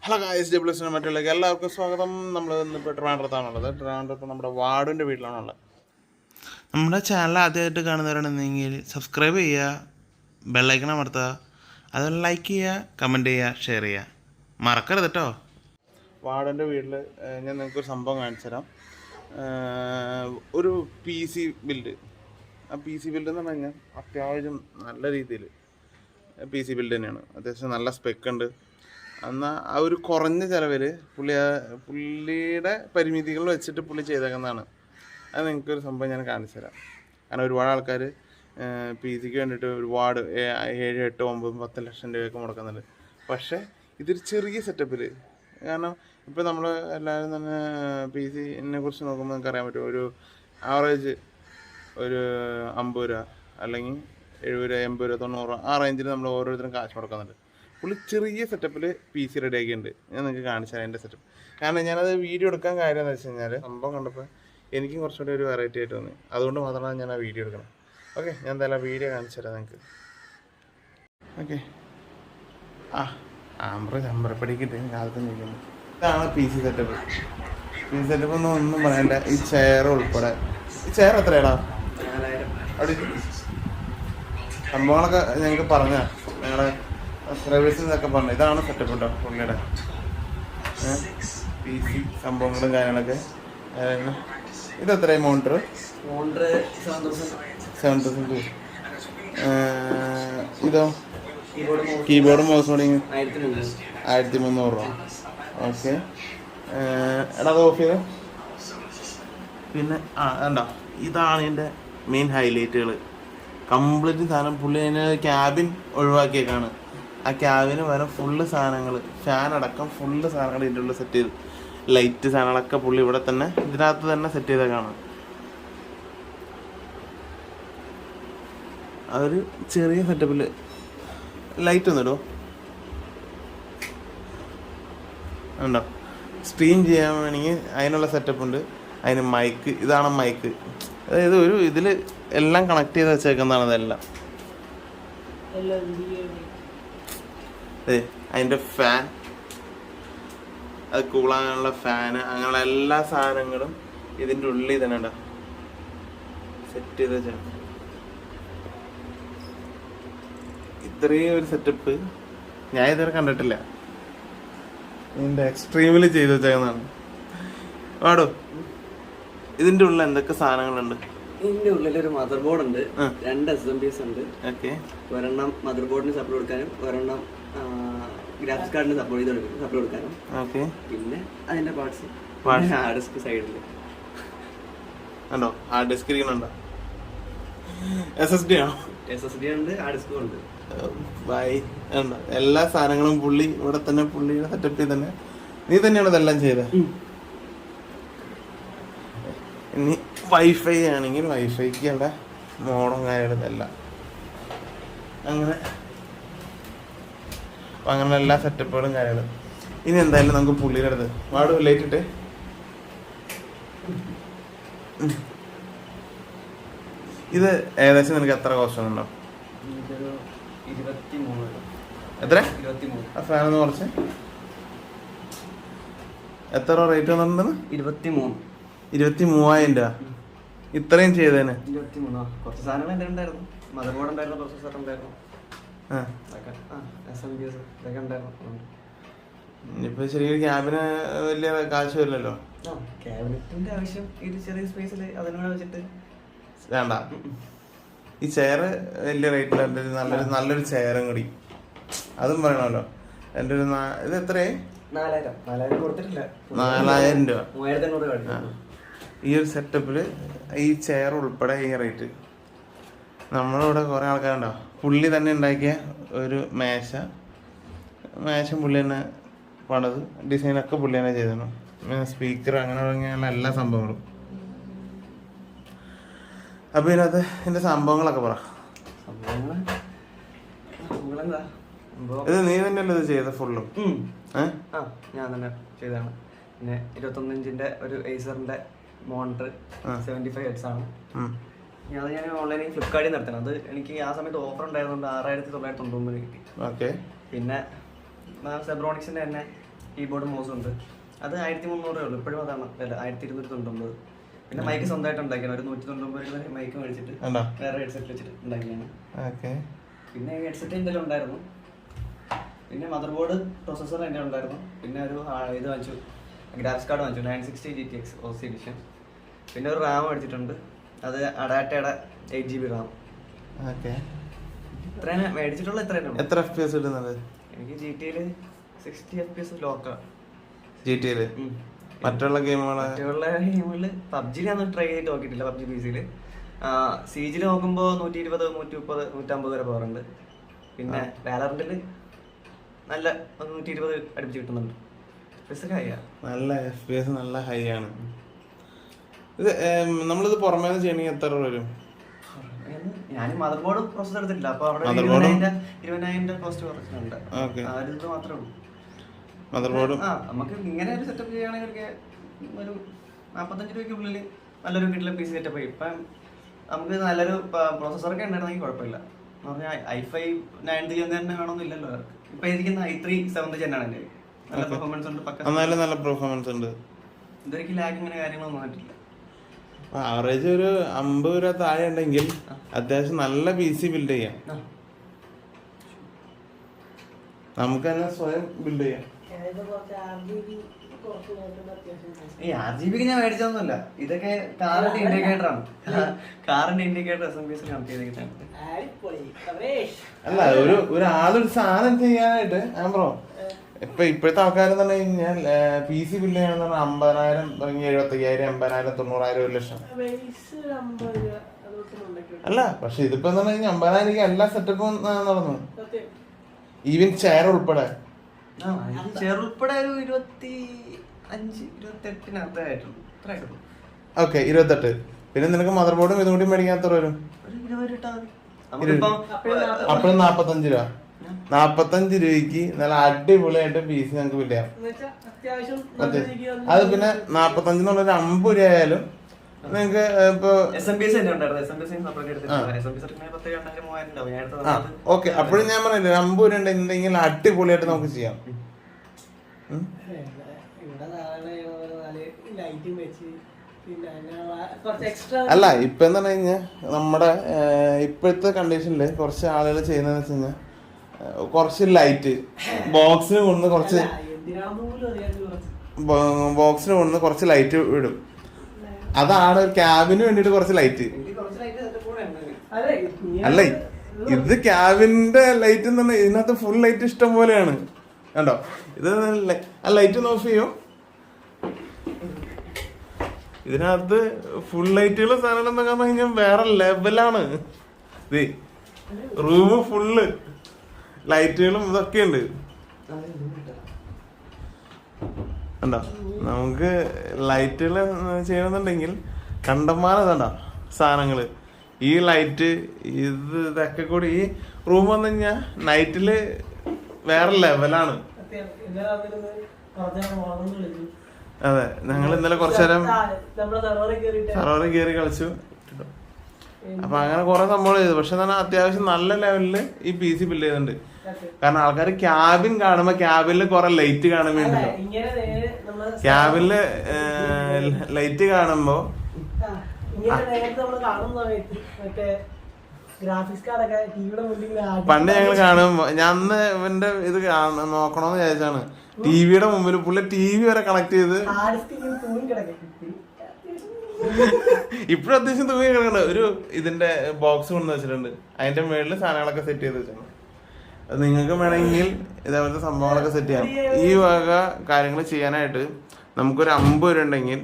Hello guys, ഡബ്ല്യൂസിന് മറ്റുള്ളവർക്ക് എല്ലാവർക്കും സ്വാഗതം. നമ്മൾ ഇന്നിപ്പോൾ ട്രിവാൻഡ്രത്താണുള്ളത്. ട്രിവാൻഡ്രത്ത് നമ്മുടെ വാർഡിൻ്റെ വീട്ടിലാണുള്ളത്. നമ്മുടെ ചാനൽ ആദ്യമായിട്ട് കാണുന്നവരാണെന്നെങ്കിൽ സബ്സ്ക്രൈബ് ചെയ്യുക, ബെല്ലൈക്കൺ അമർത്തുക, അതുപോലെ ലൈക്ക് ചെയ്യുക, കമൻറ്റ് ചെയ്യുക, ഷെയർ ചെയ്യുക, മറക്കരുത് കേട്ടോ. വാർഡിൻ്റെ വീട്ടിൽ ഞാൻ നിങ്ങൾക്കൊരു സംഭവം കാണിച്ചു തരാം. ഒരു പി സി ബിൽഡ്. ആ പി സി ബിൽഡ് എന്ന് പറഞ്ഞു കഴിഞ്ഞാൽ അത്യാവശ്യം നല്ല രീതിയിൽ പി സി ബിൽഡ് തന്നെയാണ്. അത്യാവശ്യം നല്ല സ്പെക്ക് ഉണ്ട്. എന്നാൽ ആ ഒരു കുറഞ്ഞ ചിലവിൽ പുള്ളിയുടെ പരിമിതികൾ വെച്ചിട്ട് പുള്ളി ചെയ്തേക്കുന്നതാണ്. അത് നിങ്ങൾക്കൊരു സംഭവം ഞാൻ കാണിച്ചു തരാം. കാരണം ഒരുപാട് ആൾക്കാർ പി സിക്ക് വേണ്ടിയിട്ട് ഒരുപാട് 7, 8, 9, 10 ലക്ഷം രൂപയൊക്കെ മുടക്കുന്നുണ്ട്. പക്ഷേ ഇതൊരു ചെറിയ സെറ്റപ്പിൽ, കാരണം ഇപ്പോൾ നമ്മൾ എല്ലാവരും തന്നെ പി സിനെ കുറിച്ച് നോക്കുമ്പോൾ നിങ്ങൾക്ക് അറിയാൻ പറ്റും, ഒരു ആവറേജ് ഒരു 50 രൂപ അല്ലെങ്കിൽ 70 രൂപ, 80 രൂപ, 90 രൂപ, ആ റേഞ്ചിൽ നമ്മൾ ഓരോരുത്തരും കാശ് മുടക്കുന്നുണ്ട്. പുള്ളി ചെറിയ സെറ്റപ്പിൽ പി സി റെഡി ആക്കിയിട്ടുണ്ട്. ഞാൻ നിങ്ങൾക്ക് കാണിച്ചു തരാം എൻ്റെ സെറ്റപ്പ്. കാരണം ഞാനത് വീഡിയോ എടുക്കാൻ കാര്യം എന്ന് വെച്ച് കഴിഞ്ഞാൽ സംഭവം കണ്ടപ്പോൾ എനിക്കും കുറച്ചുകൂടി ഒരു വെറൈറ്റി ആയിട്ട് തോന്നി. അതുകൊണ്ട് മാത്രമാണ് ഞാൻ ആ വീഡിയോ എടുക്കണം. ഓക്കെ, ഞാൻ എന്തായാലും വീഡിയോ കാണിച്ചു തരാം നിങ്ങൾക്ക്. ഓക്കെ, ചമ്പറപ്പടിക്കിട്ട് കാലത്ത് നിൽക്കുന്നു. ഇതാണ് P C setup. P C setup ഒന്നും പറയണ്ട. ഈ ചെയർ ഉൾപ്പെടെ. ഈ ചെയർ എത്രയാടാ? 4000. അവിടെ സംഭവങ്ങളൊക്കെ ഞങ്ങൾക്ക് പറഞ്ഞാൽ ഞങ്ങളുടെ സബ്സ്ക്രൈബേഴ്സിന്നൊക്കെ പറഞ്ഞു. ഇതാണ് സെറ്റപ്പ് കേട്ടോ പുള്ളിയുടെ പി സി സംഭവങ്ങളും കാര്യങ്ങളൊക്കെ. ഇതെത്രയായി മോണിറ്റർ? 7,000. ഇതോ? കീബോർഡും മൗസ് കൂടി 1300 രൂപ. ഓക്കെ, എടാ അത് ഓഫ് ചെയ്ത്. പിന്നെ വേണ്ട, ഇതാണ് എൻ്റെ മെയിൻ ഹൈലൈറ്റുകൾ. കംപ്ലീറ്റ് സാധനം പുള്ളി അതിന് ക്യാബിൻ ഒഴിവാക്കിയേക്കാണ്. ആ ക്യാബിന് വരെ ഫുള്ള് സാധനങ്ങൾ, ഫാൻ അടക്കം ഫുള്ള് സാധനങ്ങൾ ഇതിൻ്റെ ഉള്ളിൽ സെറ്റ് ചെയ്തു. ലൈറ്റ് സാധനങ്ങളൊക്കെ പുള്ളി ഇവിടെ തന്നെ ഇതിനകത്ത് തന്നെ സെറ്റ് ചെയ്തേക്കാണ്. അതൊരു ചെറിയ സെറ്റപ്പിൽ ലൈറ്റ് ഒന്നും ഇടുമോ ഉണ്ടോ? സ്ട്രീം ചെയ്യാൻ വേണമെങ്കിൽ അതിനുള്ള സെറ്റപ്പ് ഉണ്ട്. അതിന് മൈക്ക്, ഇതാണ് മൈക്ക്. അതായത് ഒരു ഇതിൽ എല്ലാം കണക്ട് ചെയ്ത് വെച്ചേക്കുന്നതാണ് ഇതെല്ലാം. അതിൻ്റെ ഫാൻ, അത് കൂളാകാനുള്ള ഫാന്, അങ്ങനെയുള്ള എല്ലാ സാധനങ്ങളും ഇതിൻ്റെ ഉള്ളിൽ തന്നെ ഉണ്ടോ സെറ്റ് ചെയ്ത് വെച്ചാൽ. ഇത്രയും ഒരു സെറ്റപ്പ് ഞാൻ ഇതുവരെ കണ്ടിട്ടില്ല. ഇതിൻ്റെ എക്സ്ട്രീമിൽ ചെയ്ത് വെച്ചേക്കുന്നതാണ്. ആടോ, ഇതിൻ്റെ ഉള്ളിൽ എന്തൊക്കെ സാധനങ്ങളുണ്ട്? ഇതിന്റെ ഉള്ളിലൊരു മദർ ബോർഡ് ഉണ്ട്, 2 SMPs ഉണ്ട്. ഓക്കെ, ഒരെണ്ണം മദർ ബോർഡിന് സപ്ലൈ കൊടുക്കാനും ഒരെണ്ണം ഗ്രാഫിക്സ് കാർഡിന് സപ്ലൈ കൊടുക്കാനും. ഓക്കെ, പിന്നെ അതിന്റെ പാർട്സ് ഹാർഡ് ഡിസ്ക് സൈഡിൽ ഉണ്ടോ? ഹാർഡ് ഡിസ്ക് ഇരിക്കുന്നുണ്ടോ? SSD ആണോ? SSD ഉണ്ട്, ഹാർഡ് ഡിസ്കും ഉണ്ട്. ബൈ ഉണ്ടോ? എല്ലാ സാധനങ്ങളും പുള്ളി ഇവിടെ തന്നെ പുള്ളിയുടെ സെറ്റപ്പിൽ തന്നെ. നീ തന്നെയാണ് ഇതെല്ലാം ചെയ്തത്. ഇനി വൈഫൈ ആണെങ്കിൽ വൈഫൈക്ക് അവിടെ മോഡും കാര്യങ്ങളും എല്ലാം അങ്ങനെ എല്ലാ സെറ്റപ്പുകളും കാര്യങ്ങളും. ഇനി എന്തായാലും നമുക്ക് പുള്ളിയുടെ അടുത്ത് വാട് ലൈറ്റ് ഇട്ട്. ഇത് ഏകദേശം നിനക്ക് എത്ര കോസ്റ്റ് വന്നുണ്ടോ? എത്ര? ആ ഫാനൊന്ന് കുറച്ച് എത്ര റേറ്റ് വന്നിട്ടുണ്ടെന്ന്? 23,000 രൂപ. ഇത്രയും ചെയ്തേന്? 23. കുറച്ച് സാധനങ്ങൾ എൻ്റെ ഉണ്ടായിരുന്നു. മദർ ബോർഡ് ഉണ്ടായിരുന്നു, പ്രൊസസ്സർ ഉണ്ടായിരുന്നു, ഇതൊക്കെ ഉണ്ടായിരുന്നു. ഇപ്പൊ ശരിക്കും ക്യാബിന് വലിയ കാശ് വരില്ലല്ലോ. ക്യാബിനറ്റിന്റെ ആവശ്യം ഇത് ചെറിയ സ്പേസിൽ അതിനോട് വെച്ചിട്ട് വേണ്ട. ഈ ചെയർ വലിയ റേറ്റിൽ എൻ്റെ നല്ലൊരു ചെയറും കൂടി അതും പറയണമല്ലോ. എൻ്റെ ഒരു ഇത് എത്രയായി? 4,000 കൊടുത്തിട്ടില്ല. 4,000 രൂപ. 3,800 ഈ ഒരു സെറ്റപ്പിൽ ഈ ചെയർ ഉൾപ്പെടെ ഈ റേറ്റ്. നമ്മളിവിടെ കുറേ ആൾക്കാരുണ്ടോ, പുള്ളി തന്നെ ഉണ്ടാക്കിയ ഒരു മേശ പുള്ളി തന്നെ പണിത്, ഡിസൈനൊക്കെ പുള്ളി തന്നെ ചെയ്തിരുന്നു. സ്പീക്കർ അങ്ങനെ തുടങ്ങിയുള്ള എല്ലാ സംഭവങ്ങളും. അപ്പം ഇതിനകത്ത് ഇതിൻ്റെ സംഭവങ്ങളൊക്കെ പറ. ഇത് നീ തന്നെയല്ലോ ഇത് ചെയ്ത ഫുള്ളും? ഞാൻ തന്നെ ചെയ്തതാണ്. പിന്നെ 21 ഇഞ്ചിന്റെ ഒരു ഏസറിന്റെ മോണിറ്റർ 75 Hz ആണ്. ഞാൻ ഓൺലൈനിൽ ഫ്ലിപ്കാർട്ടിൽ നിന്ന് നടത്തണം. അത് എനിക്ക് ആ സമയത്ത് ഓഫർ ഉണ്ടായിരുന്നുണ്ട്, 6,999 കിട്ടി. ഓക്കെ. പിന്നെ സെബ്രോണിക്സിന്റെ തന്നെ കീബോർഡ് മൗസും ഉണ്ട്. അത് 1300 ഉള്ളൂ. ഇപ്പോഴും അതാണ് വില, 1299. പിന്നെ മൈക്ക് സ്വന്തമായിട്ട് ഉണ്ടാക്കിയാണ്. ഒരു 199 രൂപ മൈക്ക് മേടിച്ചിട്ട് വേറെ ഹെഡ്സെറ്റ് വെച്ചിട്ട് ഉണ്ടാക്കിയാണ്. പിന്നെ ഹെഡ്സെറ്റ് എന്തെങ്കിലും ഉണ്ടായിരുന്നു. പിന്നെ മദർ ബോർഡ്, പ്രൊസസ്സർ എൻ്റെ ഉണ്ടായിരുന്നു. പിന്നെ ഒരു ഇത് വാങ്ങിച്ചു, ഗ്രാഫിക്സ് കാർഡ് വാങ്ങിച്ചു, 960 GTX OC എഡിഷൻ. പിന്നെ ഒരു റാം മേടിച്ചിട്ടുണ്ട്. അത് അഡാറ്റയുടെ 8 GB റാം. ഇത്രയാണ് മേടിച്ചിട്ടുള്ള. എത്ര FPS ഇടുന്നത്? എനിക്ക് GTA 60 FPS ലോക്കാണ്. GTA മറ്റുള്ള ഗെയിമുകളിൽ പബ്ജി ഞാൻ ട്രൈ ചെയ്ത് നോക്കിയിട്ടില്ല. പബ്ജി PC-യിൽ CG നോക്കുമ്പോൾ 120, 130, 150 വരെ പോകാറുണ്ട്. പിന്നെ വാലറന്റിൽ നല്ല 120 അടുപ്പിച്ച് കിട്ടുന്നുണ്ട്. നല്ല FPS നല്ല ഹൈ ആണ്. ഇത് നമ്മളിത് പുറമേ ചെയ്യണമെങ്കിൽ എത്ര രൂപ വരും? ഞാൻ മദർ ബോർഡ് പ്രോസസ്സർ എടുത്തിട്ടില്ല. അപ്പൊ അവിടെ 20,000 കോസ്റ്റ് കുറച്ചിട്ടുണ്ട്. ഇത് മാത്രമേ ഉള്ളൂ. മദർ ബോർഡ് നമുക്ക് ഇങ്ങനെ ഒരു സെറ്റപ്പ് ചെയ്യുകയാണെങ്കിൽ ഒരു 45 രൂപയ്ക്കുള്ളിൽ നല്ലൊരു വീട്ടിലെ PC സെറ്റപ്പ് ചെയ്യും. ഇപ്പം നമുക്ക് നല്ലൊരു പ്രോസസ്സറൊക്കെ ഉണ്ടായിരുന്നെങ്കിൽ കുഴപ്പമില്ല. എന്ന് പറഞ്ഞാൽ i5 9th Gen തന്നെ വേണമെന്നില്ലല്ലോ. ഇപ്പൊ ഇരിക്കുന്ന i3 7th Gen ആണ് എൻ്റെ. നല്ല പെർഫോമൻസ് ഉണ്ട്. നല്ല പെർഫോമൻസ് ഉണ്ട്. ഇതൊരിക്കൽ ലാഗ് ഇങ്ങനെ കാര്യങ്ങളൊന്നും വന്നിട്ടില്ല. ആവറേജ് ഒരു 50 രൂപ താഴെ ഉണ്ടെങ്കിൽ അത്യാവശ്യം നല്ല PC ബിൽഡ് ചെയ്യാം. നമുക്ക് തന്നെ സ്വയം ബിൽഡ് ചെയ്യാം. ഈ RGB ഞാൻ മേടിച്ചൊന്നുമില്ല. ഇതൊക്കെ കാറിന്റെ ഇൻഡിക്കേറ്റർ ആണ്. കാറിന്റെ ഇൻഡിക്കേറ്റർ SMPS കണക്ട് ചെയ്തിട്ടാണ്. അല്ല, ഒരാളൊരു സാധനം ചെയ്യാനായിട്ട് ഞാൻ ബ്രോ ഇപ്പോഴത്തെ ആൾക്കാരെന്ന് പറഞ്ഞു കഴിഞ്ഞാൽ PC ബില്ല് ചെയ്യണമെന്ന് പറഞ്ഞാൽ 50,000 തുടങ്ങി 75,000, 80,000, 90,000, 1 ലക്ഷം. അല്ല, പക്ഷെ ഇതിപ്പോ എന്ന് പറഞ്ഞു കഴിഞ്ഞാൽ 50,000 എല്ലാ സെറ്റപ്പും നടന്നു. ഈവൻ ചെയർ ഉൾപ്പെടെ ഒരു 25-28 ഓക്കെ 28. പിന്നെ നിനക്ക് മദർ ബോർഡും ഇതും കൂടി മേടിക്കാത്ത വരും അപ്പോഴും 45 രൂപ. 45 രൂപയ്ക്ക് നല്ല അടിപൊളിയായിട്ട് PC ഞങ്ങൾക്ക് ബില്ല് ചെയ്യാം. അത് പിന്നെ 45 എന്നുള്ളൊരു 50 രൂപ ആയാലും നിങ്ങക്ക് ഇപ്പൊ ഓക്കെ. അപ്പോഴും ഞാൻ പറഞ്ഞില്ലേ 50 രൂപ ഉണ്ടെങ്കിൽ അടിപൊളിയായിട്ട് നമുക്ക് ചെയ്യാം. അല്ല, ഇപ്പൊ എന്താ പറഞ്ഞു കഴിഞ്ഞാൽ നമ്മുടെ ഇപ്പോഴത്തെ കണ്ടീഷനില് കുറച്ച് ആളുകൾ ചെയ്യുന്നതെന്ന് വെച്ച് കഴിഞ്ഞാൽ കുറച്ച് ലൈറ്റ് ബോക്സിന് കൊണ്ടുവന്ന് കുറച്ച് ലൈറ്റ് ഇടും. അതാണ് ക്യാബിന് വേണ്ടിട്ട് കുറച്ച് ലൈറ്റ്. അല്ല, ഇത് ക്യാബിന്റെ ലൈറ്റ് എന്ന് പറഞ്ഞാൽ ഇതിനകത്ത് ഫുൾ ലൈറ്റ് ഇഷ്ടം പോലെയാണ്. കണ്ടോ, ഇത് ആ ലൈറ്റ് ഒന്ന് ഓഫ് ചെയ്യോ. ഇതിനകത്ത് ഫുൾ ലൈറ്റുകളും സാധനങ്ങൾ എന്നൊക്കെ പറഞ്ഞു കഴിഞ്ഞാൽ വേറെ ലെവലാണ്. റൂമ് ഫുള്ള് ലൈറ്റുകളും ഇതൊക്കെ ഉണ്ട്. കണ്ടോ, നമുക്ക് ലൈറ്റുകൾ ചെയ്യണമെന്നുണ്ടെങ്കിൽ കണ്ടമാനതാ സാധനങ്ങള്. ഈ ലൈറ്റ് ഇതൊക്കെ കൂടി ഈ റൂം വന്നു കഴിഞ്ഞാൽ നൈറ്റില് വേറെ ലെവലാണ്. അതെ, ഞങ്ങൾ ഇന്നലെ കുറച്ചു നേരം സർവറിൽ കയറി കളിച്ചു. അപ്പൊ അങ്ങനെ കുറെ സംഭവം ചെയ്തു. പക്ഷെ എന്നാൽ അത്യാവശ്യം നല്ല ലെവലില് ഈ PC ബിൽഡ് ചെയ്യുന്നുണ്ട്. കാരണം ആൾക്കാർ ക്യാബിൻ കാണുമ്പോ ക്യാബിനില് കുറെ ലൈറ്റ് കാണാൻ വേണ്ടില്ലോ. ക്യാബിനില് ലൈറ്റ് കാണുമ്പോ പണ്ട് ഞങ്ങൾ കാണുമ്പോ ഞാൻ അന്ന് ഇവന്റെ ഇത് നോക്കണോന്ന് വിചാരിച്ചാണ്. ടിവിയുടെ മുമ്പിൽ പുള്ളി TV വരെ കണക്ട് ചെയ്ത് ഇപ്പഴും അത്യാവശ്യം തൂങ്ങി കിടക്കണ്ട ഒരു ഇതിന്റെ ബോക്സ് കൊണ്ടു വെച്ചിട്ടുണ്ട്. അതിന്റെ മുകളിൽ സാധനങ്ങളൊക്കെ സെറ്റ് ചെയ്ത് വെച്ചിട്ടുണ്ട്. അത് നിങ്ങൾക്ക് വേണമെങ്കിൽ ഇതേപോലത്തെ സംഭവങ്ങളൊക്കെ സെറ്റ് ചെയ്യാം. ഈ വക കാര്യങ്ങൾ ചെയ്യാനായിട്ട് നമുക്കൊരു 50 രൂപ ഉണ്ടെങ്കിൽ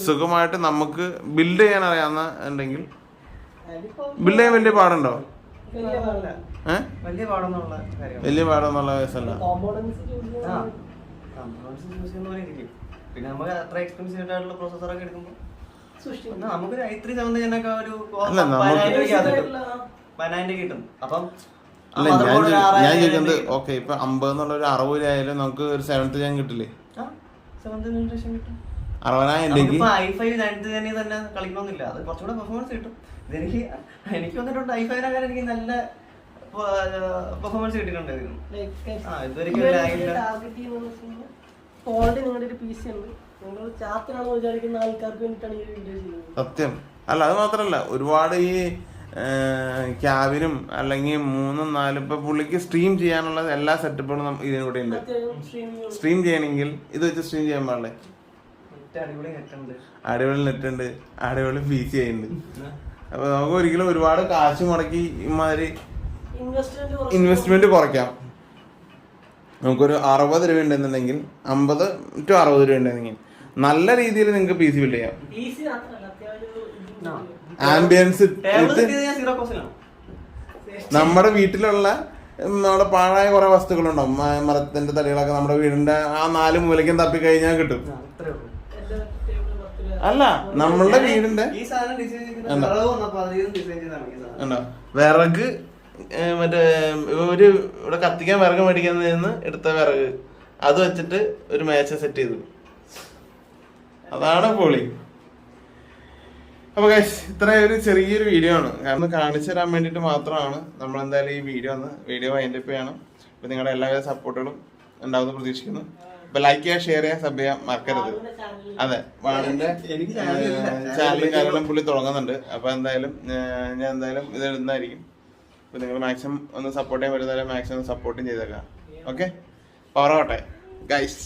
സുഖമായിട്ട് നമുക്ക് ബിൽഡ് ചെയ്യാൻ അറിയാവുന്ന ഉണ്ടെങ്കിൽ ബിൽഡ് ചെയ്യാൻ വലിയ പാടുണ്ടോ? വലിയ പാടൊന്നുള്ള കേസല്ല. പിന്നെ നമുക്ക് അത്ര എക്സ്പെൻസീവ് ആയിട്ടുള്ള പ്രോസസ്സറൊക്കെ എടുക്കുമ്പോൾ നമുക്കൊരു i3 7th Gen ഒക്കെ ഒരു 10,000 കിട്ടും. അപ്പം അല്ല, ഞാൻ ചോദിക്കുന്നത് ഓക്കെ ഇപ്പൊ 50 എന്നുള്ള ഒരു 60 രൂപ ആയാലും നമുക്ക് ഒരു 7th Gen കിട്ടില്ലേ? 7th generation കിട്ടും. 60,000 i5 9th Gen തന്നെ കളിക്കണമെന്നില്ല. അത് കുറച്ചുകൂടെ പെർഫോമൻസ് കിട്ടും. എനിക്ക് വന്നിട്ടുണ്ട് i5 എനിക്ക് നല്ല പെർഫോമൻസ് കിട്ടിയിട്ടുണ്ടായിരുന്നു. ഇതുവരെയ്ക്കും ഓൾറെഡി നിങ്ങളുടെ ഒരു PC ഉണ്ട്. നിങ്ങൾ ചാത്തിനാണെന്ന് വിചാരിക്കുന്ന ആൾക്കാർക്ക് വേണ്ടിയിട്ടാണ് ഈ വീഡിയോ ചെയ്യുന്നത്. സത്യം. അല്ല അത് മാത്രല്ല, ഒരുപാട് ഈ ക്യാബിനും അല്ലെങ്കിൽ 3, 4 ഇപ്പൊ പുള്ളിക്ക് സ്ട്രീം ചെയ്യാനുള്ള എല്ലാ സെറ്റപ്പുകളും ഇതിനൂടെ ഉണ്ട്. സ്ട്രീം ചെയ്യണമെങ്കിൽ ഇത് വെച്ച് സ്ട്രീം ചെയ്യാൻ പാടില്ലേ? അടിപൊളി നെറ്റ് ഉണ്ട്, അടിപൊളി PC ചെയ്യുന്നുണ്ട്. അപ്പൊ നമുക്ക് ഒരിക്കലും ഒരുപാട് കാശ് മുടക്കി ഇമാതിരി ഇൻവെസ്റ്റ്മെന്റ് കുറയ്ക്കാം. നമുക്കൊരു 60 രൂപ ഉണ്ടെന്നുണ്ടെങ്കിൽ 50 to 60 രൂപ ഉണ്ടെങ്കിൽ നല്ല രീതിയിൽ നിങ്ങൾക്ക് PC ബിൽഡ് ചെയ്യാം. ആംബിയൻസ് നമ്മുടെ വീട്ടിലുള്ള നമ്മുടെ പാഴായ കുറെ വസ്തുക്കളുണ്ടാവും, മരത്തിന്റെ തടികളൊക്കെ നമ്മുടെ വീടിന്റെ ആ 4 മൂലയ്ക്കും തപ്പി കഴിഞ്ഞാൽ കിട്ടും. അല്ല നമ്മളുടെ വീടിന്റെ വിറക് മറ്റേ ഒരു ഇവിടെ കത്തിക്കാൻ വിറക് മേടിക്കുന്നതിന് എടുത്ത വിറക് അത് വെച്ചിട്ട് ഒരു മേശ സെറ്റ് ചെയ്തു. അതാണ് പൊളി. അപ്പൊ ഗൈസ്, ഇത്ര ഒരു ചെറിയൊരു വീഡിയോ ആണ്, കാരണം കാണിച്ചു തരാൻ വേണ്ടിട്ട് മാത്രമാണ് നമ്മൾ എന്തായാലും ഈ വീഡിയോ വൈൻഡപ്പ് ചെയ്യണം. അപ്പൊ നിങ്ങളുടെ എല്ലാവിധ സപ്പോർട്ടുകളും ഉണ്ടാവുന്ന പ്രതീക്ഷിക്കുന്നു. അപ്പൊ ലൈക്ക് ചെയ്യുക, ഷെയർ ചെയ്യുക, സബ് ചെയ്യാൻ മറക്കരുത്. അതെ, വാണിന്റെ ചാനലും കാര്യങ്ങളും പുള്ളി തുടങ്ങുന്നുണ്ട്. അപ്പൊ എന്തായാലും ഞാൻ എന്തായാലും ഇത് ഇടുന്നതായിരിക്കും. അപ്പൊ നിങ്ങൾ മാക്സിമം ഒന്ന് സപ്പോർട്ട് ചെയ്യാൻ പറ്റുന്നവരെ മാക്സിമം സപ്പോർട്ടും ചെയ്തേക്കാം. ഓക്കെ, പവർ ആവട്ടെ ഗൈസ്.